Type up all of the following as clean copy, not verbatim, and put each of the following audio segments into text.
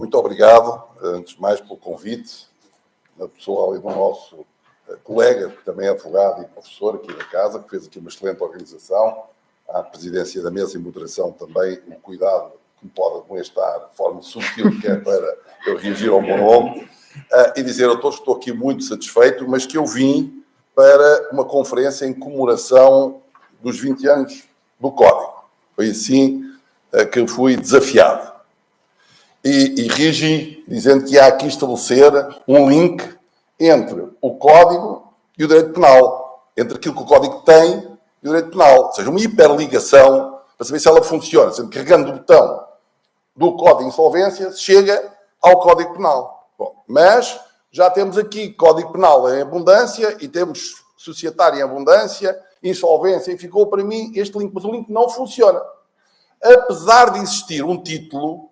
Muito obrigado, antes de mais, pelo convite, na pessoa ali do nosso colega, que também é advogado e professor aqui da casa, que fez aqui uma excelente organização, à presidência da mesa e moderação também, o cuidado que me pode amoestar de forma sutil, que é para eu reagir ao meu nome, e dizer a todos que estou aqui muito satisfeito, mas que eu vim para uma conferência em comemoração dos 20 anos do Código. Foi assim que fui desafiado. E reagi dizendo que há aqui estabelecer um link entre o Código e o direito penal, entre aquilo que o Código tem e o direito penal. Ou seja, uma hiperligação para saber se ela funciona. Sendo carregando o botão do Código de Insolvência, chega ao Código Penal. Bom, mas já temos aqui Código Penal em abundância e temos societário em abundância, insolvência, e ficou para mim este link. Mas o link não funciona. Apesar de existir um título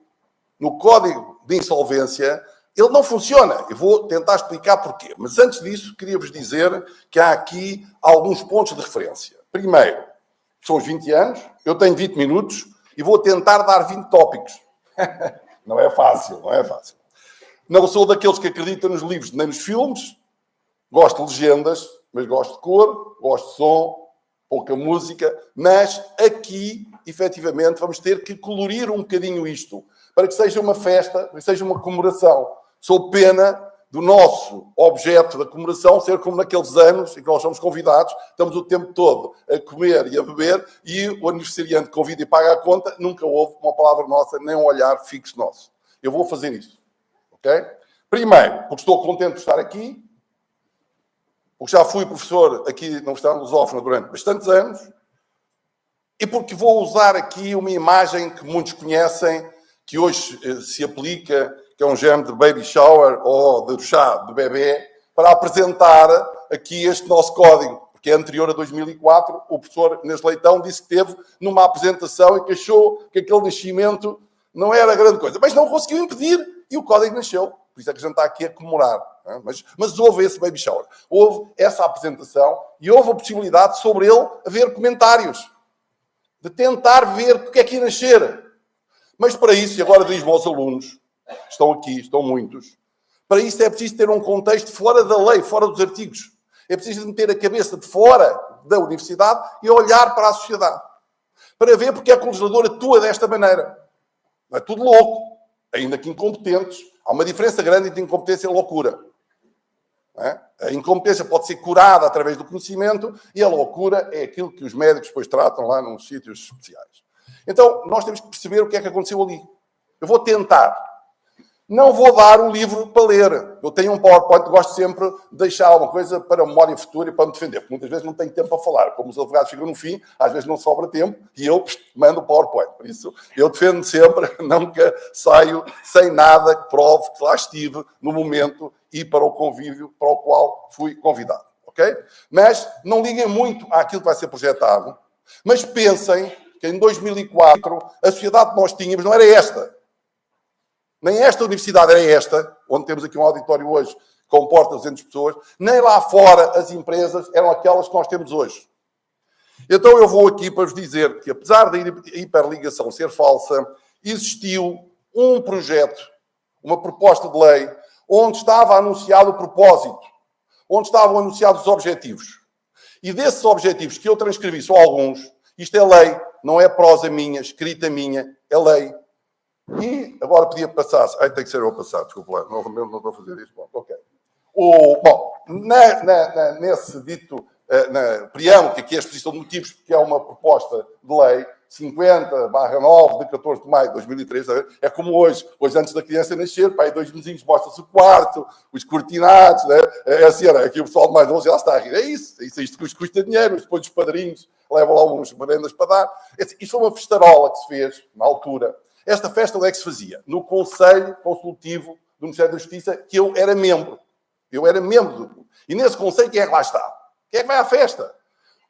no Código de Insolvência, ele não funciona. Eu vou tentar explicar porquê. Mas antes disso, queria-vos dizer que há aqui alguns pontos de referência. Primeiro, são os 20 anos, eu tenho 20 minutos e vou tentar dar 20 tópicos. Não é fácil, não é fácil. Não sou daqueles que acreditam nos livros nem nos filmes. Gosto de legendas, mas gosto de cor, gosto de som, pouca música. Mas aqui, efetivamente, vamos ter que colorir um bocadinho isto, para que seja uma festa, para que seja uma comemoração. Sou pena do nosso objeto da comemoração ser como naqueles anos em que nós somos convidados, estamos o tempo todo a comer e a beber e o aniversariante convida e paga a conta, nunca houve uma palavra nossa, nem um olhar fixo nosso. Eu vou fazer isso, ok? Primeiro, porque estou contente de estar aqui, porque já fui professor aqui na Universidade de Lusófona durante bastantes anos e porque vou usar aqui uma imagem que muitos conhecem, que hoje se aplica, que é um género de baby shower ou de chá de bebê, para apresentar aqui este nosso código, porque é anterior a 2004. O professor Inês Leitão disse que teve numa apresentação e que achou que aquele nascimento não era grande coisa, mas não conseguiu impedir e o código nasceu. Por isso é que a gente está aqui a comemorar. Mas houve esse baby shower, houve essa apresentação e houve a possibilidade sobre ele haver comentários, de tentar ver porque é que ia nascer. Mas para isso, e agora diz-me aos alunos, estão aqui, estão muitos, para isso é preciso ter um contexto fora da lei, fora dos artigos. É preciso meter a cabeça de fora da universidade e olhar para a sociedade. Para ver porque é que o legislador atua desta maneira. Não é tudo louco, ainda que incompetentes. Há uma diferença grande entre incompetência e loucura. Não é? A incompetência pode ser curada através do conhecimento e a loucura é aquilo que os médicos depois tratam lá nos sítios especiais. Então, nós temos que perceber o que é que aconteceu ali. Eu vou tentar. Não vou dar o livro para ler. Eu tenho um PowerPoint que gosto sempre de deixar alguma coisa para a memória futura e para me defender. Porque muitas vezes não tenho tempo para falar. Como os advogados ficam no fim, às vezes não sobra tempo e eu mando o PowerPoint. Por isso, eu defendo sempre, nunca saio sem nada que prove que lá estive no momento e para o convívio para o qual fui convidado. Ok? Mas não liguem muito àquilo que vai ser projetado. Mas pensem que em 2004 a sociedade que nós tínhamos não era esta. Nem esta universidade era esta, onde temos aqui um auditório hoje que comporta 200 pessoas, nem lá fora as empresas eram aquelas que nós temos hoje. Então eu vou aqui para vos dizer que, apesar da hiperligação ser falsa, existiu um projeto, uma proposta de lei, onde estava anunciado o propósito, onde estavam anunciados os objetivos. E desses objetivos que eu transcrevi, só alguns, isto é lei, não é prosa minha, escrita minha, é lei. E agora podia passar. Ai, tem que ser eu a passar, desculpa lá, não estou a fazer isso. Bom, ok. Nesse dito preâmbulo, que aqui é a exposição de motivos, porque é uma proposta de lei 50/9 de 14 de maio de 2003, é como hoje antes da criança nascer, aí 2 mesinhos mostra-se o quarto, os cortinados, né? É assim, aqui o pessoal de mais novo já está a rir. É isso, isto custa dinheiro, depois os padrinhos levam lá uns merendas para dar. Isto foi uma festarola que se fez na altura. Esta festa onde é que se fazia? No Conselho Consultivo do Ministério da Justiça, que eu era membro. E nesse Conselho, quem é que lá está? Quem é que vai à festa?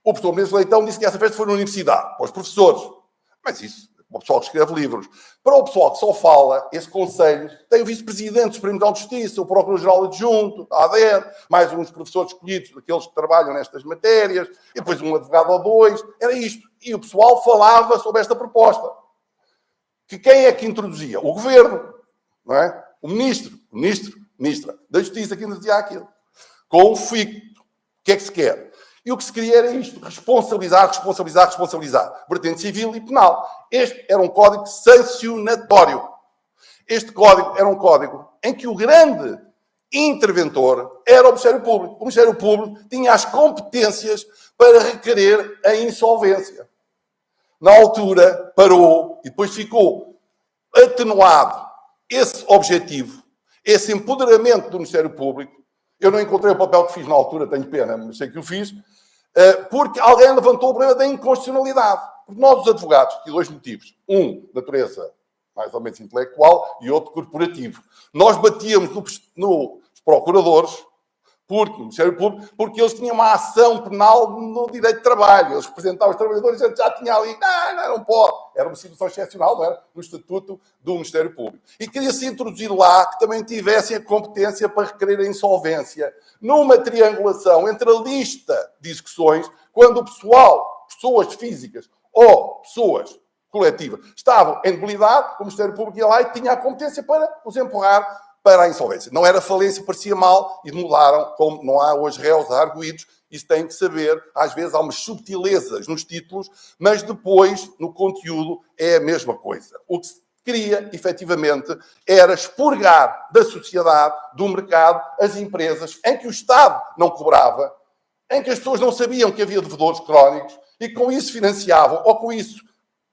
O professor Inês Leitão disse que essa festa foi na universidade, para os professores. Mas isso, o pessoal que escreve livros. Para o pessoal que só fala, esse Conselho tem o vice-presidente do Supremo Tribunal de Justiça, o Procurador-Geral Adjunto, a ADN, mais uns professores escolhidos, daqueles que trabalham nestas matérias, e depois um advogado ou dois. Era isto. E o pessoal falava sobre esta proposta. Que quem é que introduzia? O governo. não é? O ministra da Justiça que nos dizia aquilo. Com o FIC. O que é que se quer? E o que se queria era isto, responsabilizar. Vertente civil e penal. Este era um código sancionatório. Este código era um código em que o grande interventor era o Ministério Público. O Ministério Público tinha as competências para requerer a insolvência. Na altura, parou e depois ficou atenuado esse objetivo, esse empoderamento do Ministério Público. Eu não encontrei o papel que fiz na altura, tenho pena, mas sei que o fiz, porque alguém levantou o problema da inconstitucionalidade. Porque nós, os advogados, tinha dois motivos. Um, de natureza mais ou menos intelectual, e outro, corporativo. Nós batíamos nos procuradores, porque, no Ministério Público, porque eles tinham uma ação penal no direito de trabalho. Eles representavam os trabalhadores e a gente já tinha ali, não pode. Era uma situação excepcional, não era? No Estatuto do Ministério Público. E queria-se introduzir lá que também tivessem a competência para requerer a insolvência numa triangulação entre a lista de execuções, quando o pessoal, pessoas físicas ou pessoas coletivas, estavam em debilidade, o Ministério Público ia lá e tinha a competência para os empurrar para a insolvência. Não era falência, parecia mal e mudaram, como não há hoje réus arguídos, isso tem que saber. Às vezes há umas subtilezas nos títulos, mas depois, no conteúdo, é a mesma coisa. O que se queria, efetivamente, era expurgar da sociedade, do mercado, as empresas em que o Estado não cobrava, em que as pessoas não sabiam que havia devedores crónicos e com isso financiavam, ou com isso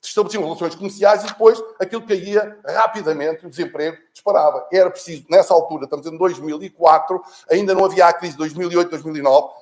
estabeleciam relações comerciais e depois aquilo caía rapidamente, o desemprego disparava. Era preciso, nessa altura, estamos em 2004, ainda não havia a crise de 2008, 2009,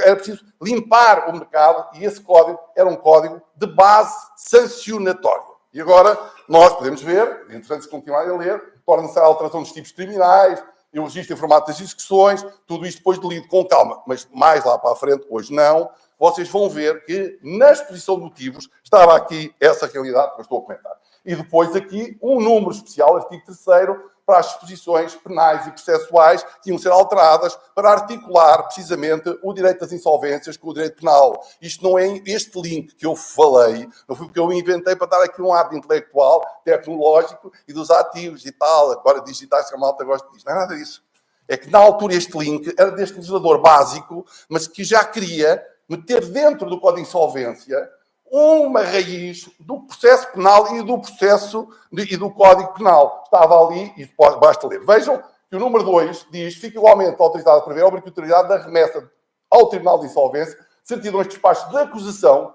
era preciso limpar o mercado e esse código era um código de base sancionatória. E agora nós podemos ver, é interessante se continuar a ler, torna-se a alteração dos tipos criminais, e o registro em formato das execuções, tudo isto depois de lido com calma, mas mais lá para a frente, hoje não, vocês vão ver que na exposição de motivos estava aqui essa realidade que eu estou a comentar. E depois aqui um número especial, artigo 3º, para as disposições penais e processuais que tinham de ser alteradas para articular precisamente o direito das insolvências com o direito penal. Isto não é este link que eu falei, não foi porque eu inventei para dar aqui um ar intelectual, tecnológico e dos ativos e tal, agora digitais que a malta gosta disso. Não é nada disso. É que na altura este link era deste legislador básico, mas que já queria meter dentro do Código de Insolvência uma raiz do processo penal e do processo e do Código Penal. Estava ali e basta ler. Vejam que o número 2 diz: fica igualmente autorizada a prever a obrigatoriedade da remessa ao Tribunal de Insolvência de certidões de despacho de acusação,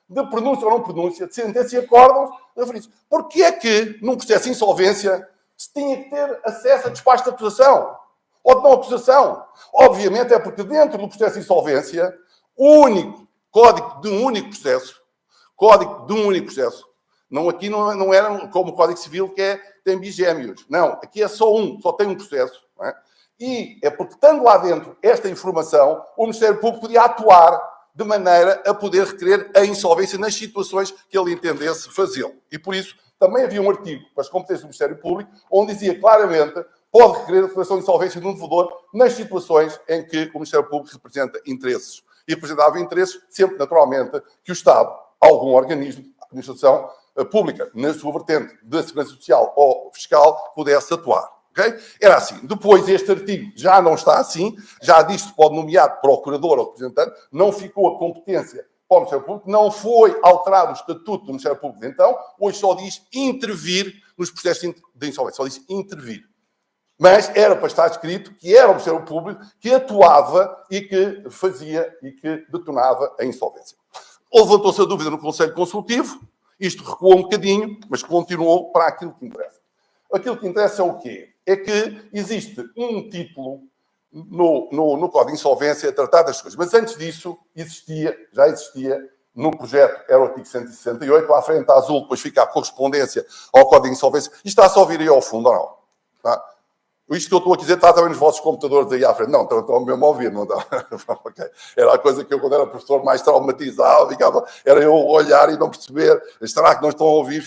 de pronúncia ou não pronúncia, de sentença e acórdãos referidos. Porquê é que, num processo de insolvência, se tinha que ter acesso a despacho de acusação ou de não acusação? Obviamente é porque dentro do processo de insolvência, código de um único processo, não, aqui não era como o Código Civil, que tem bigémios. Não, aqui é só tem um processo. Não é? E é porque, estando lá dentro esta informação, o Ministério Público podia atuar de maneira a poder requerer a insolvência nas situações que ele entendesse fazê-lo. E por isso também havia um artigo para as competências do Ministério Público, onde dizia claramente: pode requerer a declaração de insolvência de um devedor nas situações em que o Ministério Público representa interesses. E representava interesses sempre, naturalmente, que o Estado, algum organismo, administração pública, na sua vertente da Segurança Social ou fiscal, pudesse atuar. Okay? Era assim. Depois, este artigo já não está assim, já diz que pode nomear procurador ou representante, não ficou a competência para o Ministério Público, não foi alterado o Estatuto do Ministério Público, então, hoje só diz intervir nos processos de insolvência, só diz intervir. Mas era para estar escrito que era o Ministério Público que atuava e que fazia e que detonava a insolvência. Levantou-se a dúvida no Conselho Consultivo, isto recuou um bocadinho, mas continuou para aquilo que interessa. Aquilo que interessa é o quê? É que existe um título no Código de Insolvência a tratar das coisas. Mas antes disso, já existia no projeto, era o artigo 168, lá à frente a azul, depois fica a correspondência ao Código de Insolvência. Isto está só a vir aí ao fundo, ou não? Tá? Isto que eu estou a dizer está também nos vossos computadores aí à frente. Não, estão mesmo a ouvir, não está? Okay. Era a coisa que eu, quando era professor, mais traumatizava, era eu olhar e não perceber. Será que não estão a ouvir?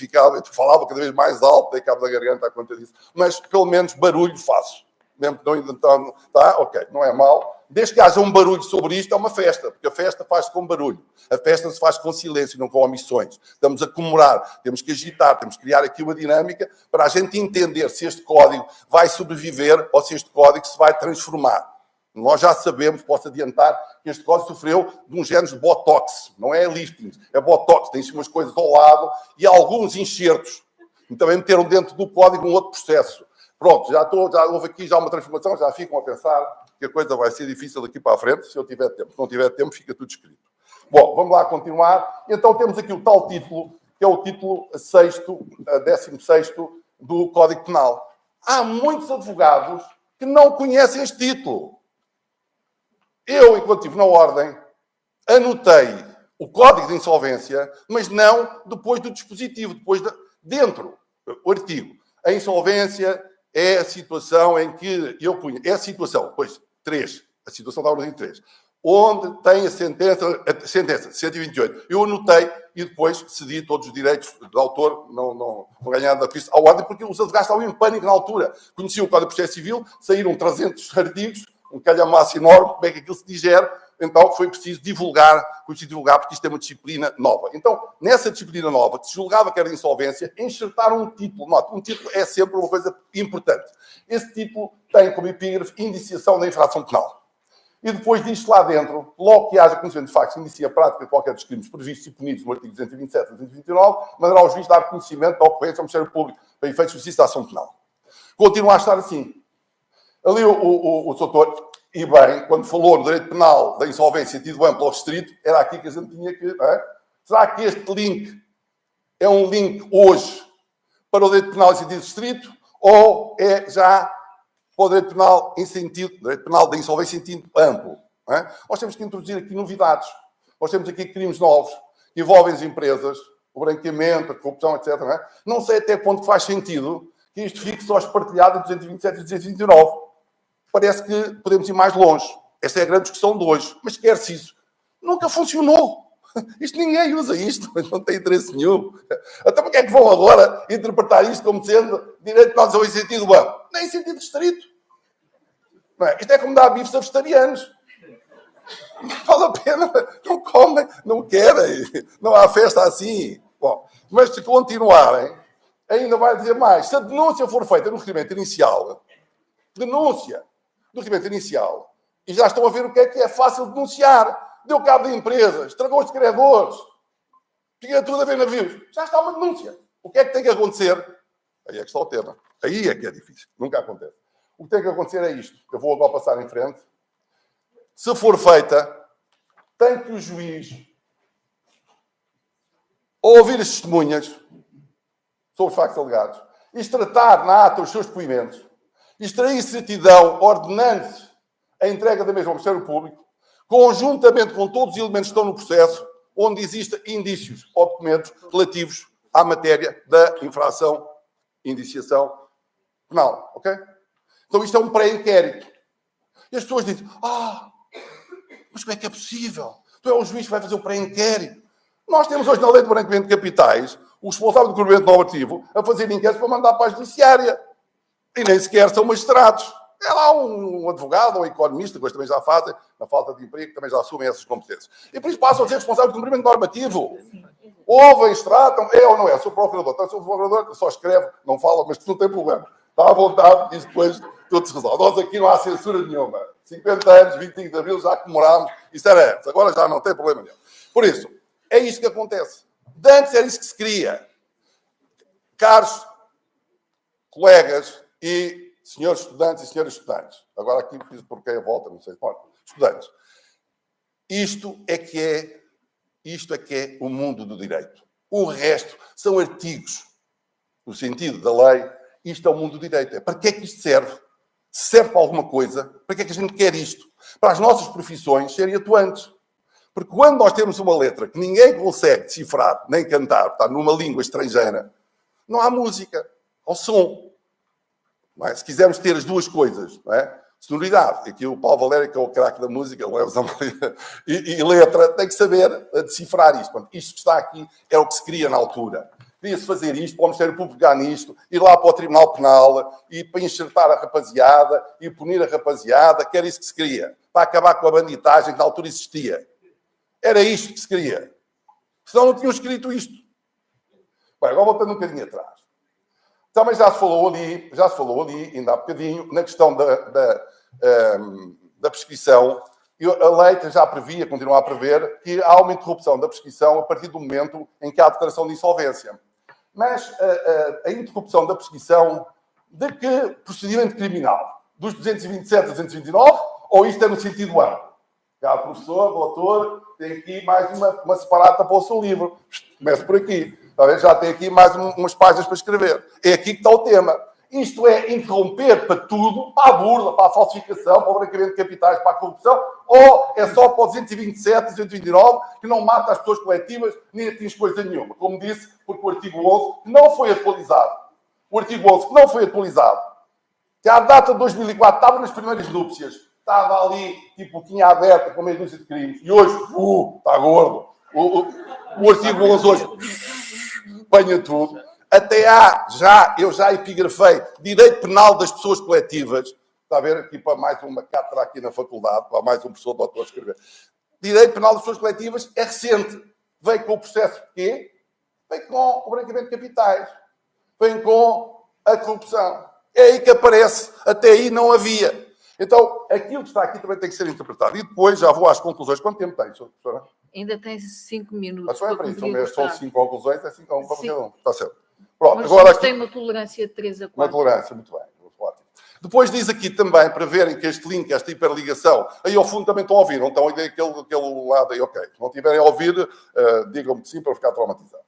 Falava cada vez mais alto, dei cabo da garganta à conta disso. Mas, pelo menos, barulho faço. Mesmo que não ainda está, ok, não é mal. desde que haja um barulho sobre isto, é uma festa, porque a festa faz-se com barulho. A festa se faz com silêncio, não com omissões. Estamos a comemorar, temos que agitar, temos que criar aqui uma dinâmica para a gente entender se este código vai sobreviver ou se este código se vai transformar. Nós já sabemos, posso adiantar, que este código sofreu de um género de botox. Não é lifting, é botox. Tem-se umas coisas ao lado e alguns enxertos. E também meteram dentro do código um outro processo. Pronto, já houve aqui já uma transformação, já ficam a pensar que a coisa vai ser difícil daqui para a frente, se eu tiver tempo. Se não tiver tempo, fica tudo escrito. Bom, vamos lá continuar. Então temos aqui o tal título, que é o título 16º do Código Penal. Há muitos advogados que não conhecem este título. Eu, enquanto estive na ordem, anotei o Código de Insolvência, mas não depois do dispositivo, dentro, o artigo. A insolvência é a situação em que eu punha. É a situação, pois, 3. A situação da ordem 3. Onde tem a sentença 128. Eu anotei e depois cedi todos os direitos do autor, não ganhando da pista à ordem, porque os advogados estavam em pânico na altura. Conheciam o Código de Processo Civil, saíram 300 artigos, um calhamaço enorme, como é que aquilo se digere, então foi preciso divulgar, porque isto é uma disciplina nova. Então, nessa disciplina nova, que se julgava que era de insolvência, enxertaram um título. Nota, um título é sempre uma coisa importante. Esse título tem como epígrafe indiciação da infração penal. E depois disto lá dentro, logo que haja conhecimento de factos, inicia a prática de qualquer dos crimes previstos e punidos no artigo 227 e 229, mandará ao juiz dar conhecimento da ocorrência ao Ministério Público para efeitos de justiça da ação penal. Continua a estar assim. Ali o doutor, e bem, quando falou no direito penal da insolvência em sentido amplo ou restrito, era aqui que a gente tinha que... Não é? Será que este link é um link hoje para o direito penal em sentido restrito ou é já para o direito penal da insolvência em sentido amplo? Não é? Nós temos que introduzir aqui novidades. Nós temos aqui crimes novos que envolvem as empresas, o branqueamento, a corrupção, etc. Não é? Não sei até que ponto faz sentido que isto fique só espartilhado em 227 e 229. Parece que podemos ir mais longe. Esta é a grande discussão de hoje. Mas quer-se isso. Nunca funcionou. Ninguém usa isto, mas não tem interesse nenhum. Então, porque é que vão agora interpretar isto como sendo direito penal em sentido amplo? Nem em sentido restrito. Não é? Isto é como dar bifes a vegetarianos. Não vale a pena. Não comem, não querem. Não há festa assim. Bom, mas se continuarem, ainda vai dizer mais. Se a denúncia for feita no requerimento inicial, e já estão a ver o que é fácil denunciar. Deu cabo de empresas, estragou os credores, tinha tudo a ver navios. Já está uma denúncia. O que é que tem que acontecer? Aí é que está o tema. Aí é que é difícil. Nunca acontece. O que tem que acontecer é isto. Eu vou agora passar em frente. Se for feita, tem que o juiz ouvir as testemunhas sobre os factos alegados, extratar na ata os seus depoimentos, extrair certidão, ordenando-se a entrega da mesma ao Ministério Público, conjuntamente com todos os elementos que estão no processo, onde existem indícios ou documentos relativos à matéria da infração, indiciação penal. Ok? Então isto é um pré-inquérito. E as pessoas dizem, mas como é que é possível? Tu é o juiz que vai fazer o pré-inquérito. Nós temos hoje na lei de branqueamento de capitais o responsável do cumprimento normativo a fazer inquéritos para mandar para a judiciária. E nem sequer são magistrados. É lá um advogado ou um economista, que hoje também já fazem, na falta de emprego, também já assumem essas competências. E por isso passam a ser responsáveis do cumprimento normativo. Ouvem, tratam, é ou não é? Sou procurador. Então, sou procurador que só escreve, não fala, mas não tem problema. Está à vontade e depois tudo se resolve. Nós aqui não há censura nenhuma. 50 anos, 25 de abril, já comemorámos. Isso era antes. Agora já não tem problema nenhum. Por isso, é isto que acontece. De antes era isso que se queria. Caros colegas e senhores estudantes e senhoras estudantes, agora aqui fiz porque a volta, não sei, estudantes, isto é que é o mundo do direito. O resto são artigos. No sentido da lei, isto é o mundo do direito. Para que é que isto serve? Se serve para alguma coisa, para que é que a gente quer isto? Para as nossas profissões serem atuantes. Porque quando nós temos uma letra que ninguém consegue decifrar, nem cantar, está numa língua estrangeira, não há música, ao som. Não é? Se quisermos ter as duas coisas, não é? Sonoridade, aqui o Paulo Valério, que é o craque da música, e letra, tem que saber decifrar isto. Portanto, isto que está aqui é o que se queria na altura. podia-se fazer isto, para o Ministério Público pegar nisto, ir lá para o Tribunal Penal, e para enxertar a rapaziada, e punir a rapaziada, que era isso que se queria, para acabar com a banditagem que na altura existia. Era isto que se queria. Senão não tinham escrito isto. Bem, agora voltando um bocadinho atrás. Também já se falou ali, ainda há bocadinho, na questão da prescrição. A lei já previa, continua a prever, que há uma interrupção da prescrição a partir do momento em que há a declaração de insolvência. Mas a interrupção da prescrição de que procedimento criminal? Dos 227 a 229? Ou isto é no sentido amplo? Cá, professor, doutor, tem aqui mais uma separata para o seu livro. Começo por aqui. Já tem aqui mais umas páginas para escrever. É aqui que está o tema. Isto é interromper para tudo, para a burla, para a falsificação, para o branqueamento de capitais, para a corrupção, ou é só para o 227 e 229, que não mata as pessoas coletivas, nem atinge coisa nenhuma. Como disse, porque o artigo 11 não foi atualizado. O artigo 11 que não foi atualizado, que à data de 2004 estava nas primeiras núpcias, estava ali, tipo, tinha aberta com meia dúzia de crimes, e hoje, está gordo. O artigo 11 hoje apanha tudo. Até eu já epigrafei direito penal das pessoas coletivas. Está a ver aqui para mais uma cátedra aqui na faculdade, para mais um professor doutor escrever. Direito penal das pessoas coletivas é recente. Veio com o processo de quê? Veio com o branqueamento de capitais. Vem com a corrupção. É aí que aparece. Até aí não havia. Então, aquilo que está aqui também tem que ser interpretado. E depois já vou às conclusões. Quanto tempo tem, professora? Ainda tem 5 minutos. Mas só é para isso. São 5 conclusões, é 5 a 1 para cada um. Está certo. Pronto, mas agora aqui, tem uma tolerância de 3 a 4. Uma tolerância, muito bem. Depois diz aqui também, para verem que este link, esta hiperligação, aí ao fundo também estão a ouvir, não estão a ouvir aquele lado aí, ok. Se não tiverem a ouvir, digam-me que sim, para ficar traumatizado.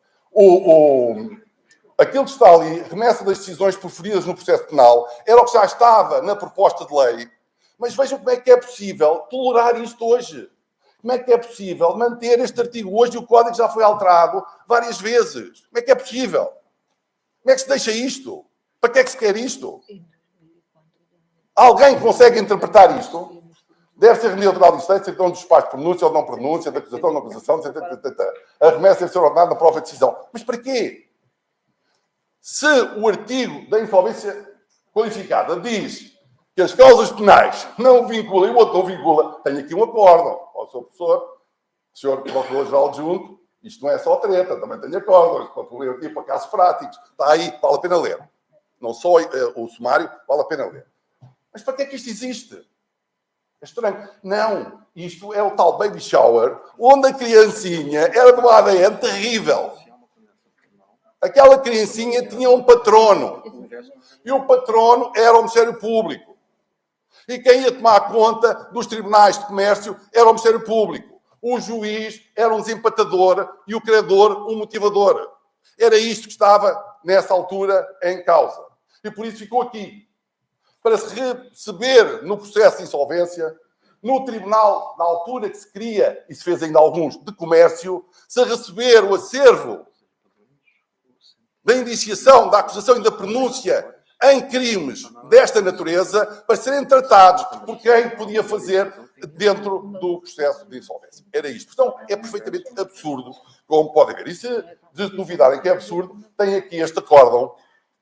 Aquilo que está ali, remessa das decisões proferidas no processo penal, era o que já estava na proposta de lei, mas vejam como é que é possível tolerar isto hoje. Como é que é possível manter este artigo hoje e o código já foi alterado várias vezes? Como é que é possível? Como é que se deixa isto? Para que é que se quer isto? Alguém que consegue interpretar isto? Deve ser reunido tribunal de instância, então dos espaços de pronúncia ou não pronúncia, da acusação ou não acusação, a remessa deve ser ordenada na prova de decisão. Mas para quê? Se o artigo da insolvência qualificada diz que as causas penais não vinculam e o outro não vincula, tenho aqui um acórdão. Ó, Sr. Professor, Sr. Procurador-Geral Adjunto, isto não é só treta, também tenho acórdãos, para ler aqui para casos práticos. Está aí, vale a pena ler. Não só o sumário, vale a pena ler. Mas para que é que isto existe? É estranho. Não, isto é o tal baby shower, onde a criancinha era de uma ADN terrível. Aquela criancinha tinha um patrono. E o patrono era o Ministério Público. E quem ia tomar conta dos tribunais de comércio era o Ministério Público. O juiz era um desempatador e o credor um motivador. Era isto que estava, nessa altura, em causa. E por isso ficou aqui. Para se receber no processo de insolvência, no tribunal, na altura que se cria, e se fez ainda alguns, de comércio, se receber o acervo da indiciação, da acusação e da pronúncia em crimes desta natureza, para serem tratados por quem podia fazer dentro do processo de insolvência. Era isto. Então, é perfeitamente absurdo, como podem ver. E se duvidarem que é absurdo, tem aqui este acórdão,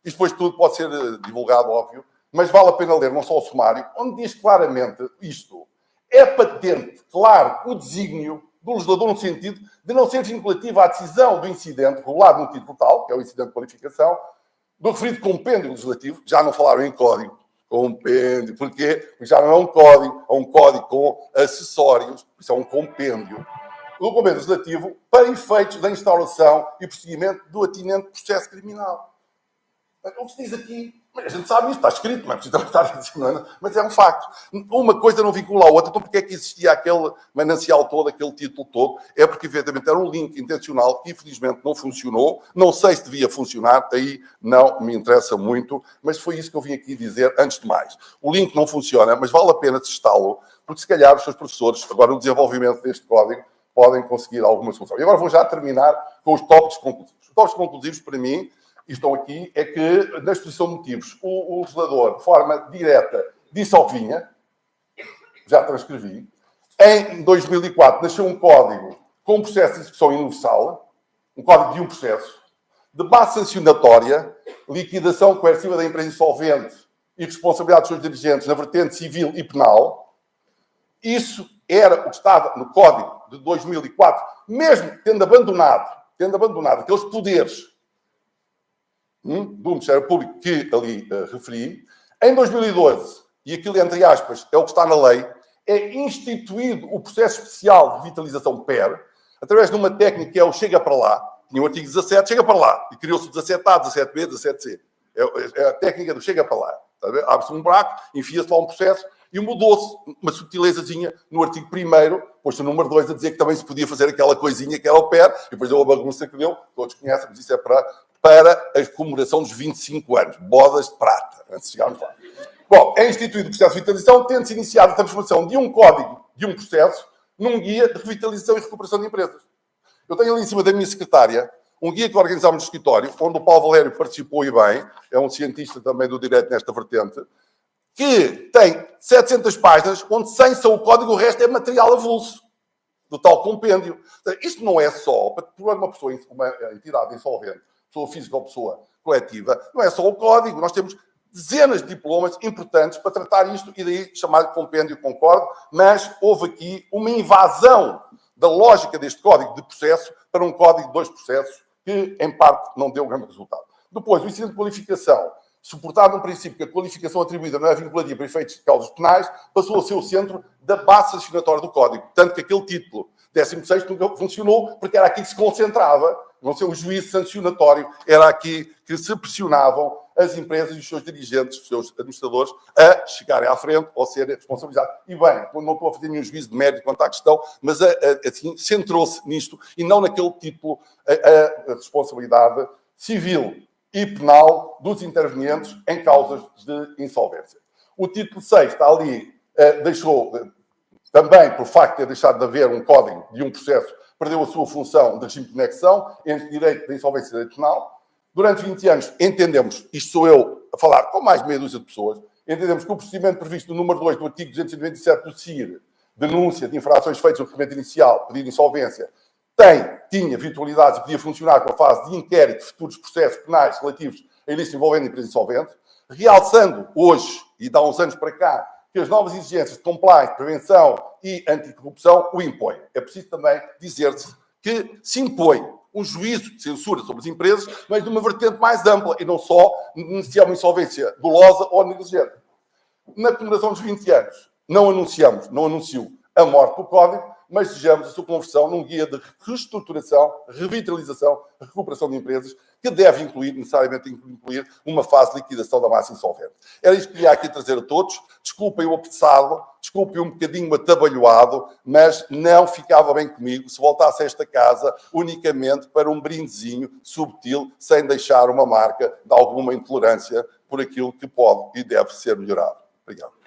e depois tudo pode ser divulgado, óbvio, mas vale a pena ler não só o sumário, onde diz claramente isto. É patente, claro, o desígnio do legislador no sentido de não ser vinculativa à decisão do incidente regulado no título tal, que é o incidente de qualificação, do referido compêndio legislativo, já não falaram em código, compêndio, porquê? Porque já não é um código com acessórios, isso é um compêndio. O documento legislativo para efeitos da instauração e prosseguimento do atinente processo criminal. O que se diz aqui, a gente sabe isso, está escrito, não é preciso estar a dizer, não é? Mas é um facto. Uma coisa não vincula a outra, então porque é que existia aquele manancial todo, aquele título todo? É porque, evidentemente, era um link intencional que, infelizmente, não funcionou. Não sei se devia funcionar, aí não me interessa muito, mas foi isso que eu vim aqui dizer antes de mais. O link não funciona, mas vale a pena testá-lo, porque se calhar os seus professores, agora no desenvolvimento deste código, podem conseguir alguma solução. E agora vou já terminar com os tópicos conclusivos. Os tópicos conclusivos, para mim, e estão aqui, é que, na exposição de motivos, o legislador, de forma direta, disse ao que vinha, já transcrevi. Em 2004, nasceu um código com um processo de execução universal, um código de um processo, de base sancionatória, liquidação coerciva da empresa insolvente e responsabilidade dos seus dirigentes na vertente civil e penal. Isso era o que estava no Código de 2004, mesmo tendo abandonado aqueles poderes do Ministério Público que ali referi. Em 2012, e aquilo, entre aspas, é o que está na lei, é instituído o processo especial de revitalização PER, através de uma técnica que é o chega para lá. Tinha o artigo 17, chega para lá. E criou-se o 17A, 17B, 17C. É a técnica do chega para lá. Abre-se um buraco, enfia-se lá um processo e mudou-se uma subtilezazinha no artigo 1º, pôs-se o número 2 a dizer que também se podia fazer aquela coisinha que era o PER, e depois deu a bagunça que deu, todos conhecem, mas isso é para a comemoração dos 25 anos. Bodas de prata, antes de chegarmos lá. Bom, é instituído o processo de revitalização, tendo-se iniciado a transformação de um código, de um processo, num guia de revitalização e recuperação de empresas. Eu tenho ali em cima da minha secretária um guia que organizámos no escritório, onde o Paulo Valério participou e bem, é um cientista também do direito nesta vertente, que tem 700 páginas, onde sem só o código, o resto é material avulso, do tal compêndio. Isto não é só, para uma pessoa, uma entidade insolvente, pessoa física ou pessoa coletiva, não é só o código, nós temos dezenas de diplomas importantes para tratar isto e daí chamar de compêndio, concordo, mas houve aqui uma invasão da lógica deste código de processo para um código de 2 processos que, em parte, não deu grande resultado. Depois, o ensino de qualificação, suportado no princípio que a qualificação atribuída não é vinculativa para efeitos de causas penais, passou a ser o centro da base sancionatória do código. Tanto que aquele título 16º nunca funcionou, porque era aqui que se concentrava, não ser o juízo sancionatório, era aqui que se pressionavam as empresas e os seus dirigentes, os seus administradores, a chegarem à frente ou serem responsabilizados. E bem, não estou a fazer nenhum juízo de mérito quanto à questão, mas assim, centrou-se nisto e não naquele título a responsabilidade civil e penal dos intervenientes em causas de insolvência. O título 6 está ali, deixou, também por facto de ter deixado de haver um código de um processo, perdeu a sua função de regime de conexão entre direito da insolvência e direito penal. Durante 20 anos, entendemos, isto sou eu a falar com mais de meia dúzia de pessoas, entendemos que o procedimento previsto no número 2 do artigo 297 do CIR, denúncia de infrações feitas no procedimento inicial, pedido de insolvência, tinha virtualidades e podia funcionar com a fase de inquérito de futuros processos penais relativos a ilícito envolvendo empresa insolvente, realçando hoje, e dá uns anos para cá, que as novas exigências de compliance, prevenção e anticorrupção o impõem. É preciso também dizer-se que se impõe um juízo de censura sobre as empresas, mas de uma vertente mais ampla, e não só se é uma insolvência dolosa ou negligente. Na comemoração dos 20 anos, não anuncio a morte do código, mas desejamos a sua conversão num guia de reestruturação, revitalização, recuperação de empresas, que deve necessariamente incluir uma fase de liquidação da massa insolvente. Era isto que queria aqui trazer a todos. Desculpem o apressado, desculpem um bocadinho atabalhoado, mas não ficava bem comigo se voltasse a esta casa unicamente para um brindezinho subtil, sem deixar uma marca de alguma intolerância por aquilo que pode e deve ser melhorado. Obrigado.